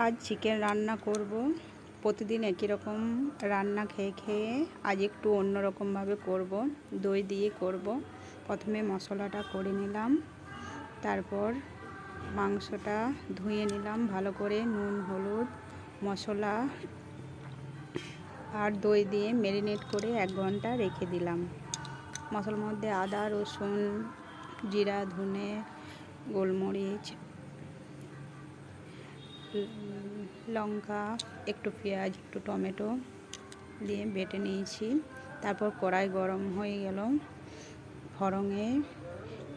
আজ চিকেন রান্না করব। প্রতিদিন একই রকম রান্না খেয়ে খেয়ে আজ একটু অন্যরকমভাবে করব। দই দিয়ে করব। প্রথমে মশলাটা করে নিলাম, তারপর মাংসটা ধুয়ে নিলাম ভালো করে, নুন হলুদ মশলা আর দই দিয়ে ম্যারিনেট করে 1 ঘন্টা রেখে দিলাম। মশলার মধ্যে আদা রসুন জিরা ধনে গোলমরিচ লঙ্কা একটু পেঁয়াজ একটু টমেটো দিয়ে বেটে নিয়েছি। তারপর কড়াই গরম হয়ে গেল, ফোড়নে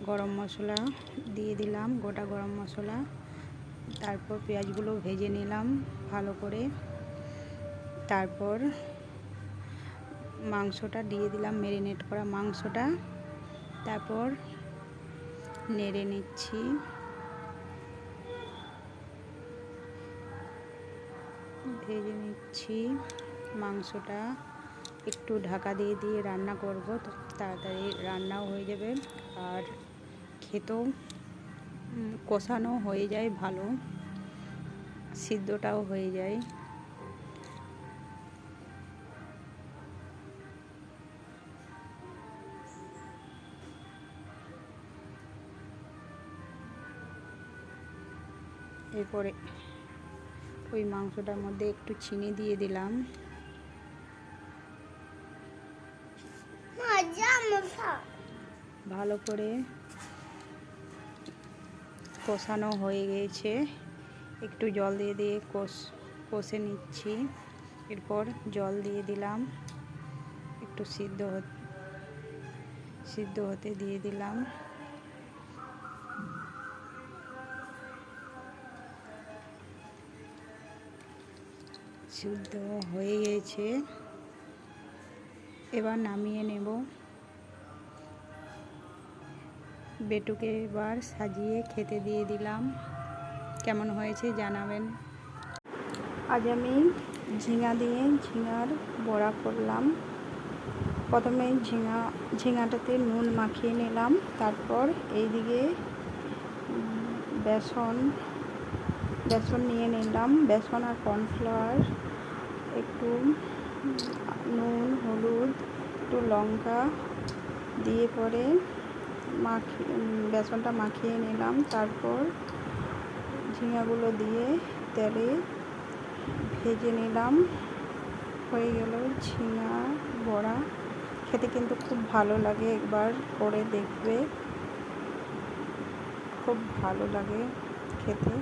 গরম মশলা দিয়ে দিলাম, গোটা গরম মশলা। তারপর পেঁয়াজগুলো ভেজে নিলাম ভালো করে। তারপর মাংসটা দিয়ে দিলাম, ম্যারিনেট করা মাংসটা। তারপর নেড়ে নিচ্ছি। ভেজে নিচ্ছি মাংসটা। একটু ঢাকা দিয়ে দিয়ে রান্না করব, তো তাড়াতাড়ি রান্নাও হয়ে যাবে আর খেতেও কষানো হয়ে যায়, ভালো সিদ্ধটাও হয়ে যায়। এরপরে ওই মাংসটার মধ্যে একটু চিনি দিয়ে দিলাম। ভালো করে কষানো হয়ে গেছে, একটু জল দিয়ে দিয়ে কষে নিচ্ছি। এরপর জল দিয়ে দিলাম, একটু সিদ্ধ হতে দিয়ে দিলাম। সিদ্ধ হয়ে গেছে, এবার নামিয়ে নেব। বেটুকে এবার সাজিয়ে খেতে দিয়ে দিলাম। কেমন হয়েছে জানাবেন। আজ আমি ঝিঙা দিয়ে ঝিঙার বড়া করলাম। প্রথমে ঝিঙাটাতে নুন মাখিয়ে নিলাম, তারপর এইদিকে বেসন নিয়ে নিলাম। বেসন আর কর্নফ্লাওয়ার, একটু নুন হলুদ একটু লঙ্কা দিয়ে পরে বেসনটা মাখিয়ে নিলাম। তারপর ঝিঙাগুলো দিয়ে তেলে ভেজে নিলাম। হয়ে গেল ঝিঙা বড়া। খেতে কিন্তু খুব ভালো লাগে, একবার করে দেখবে, খুব ভালো লাগে খেতে।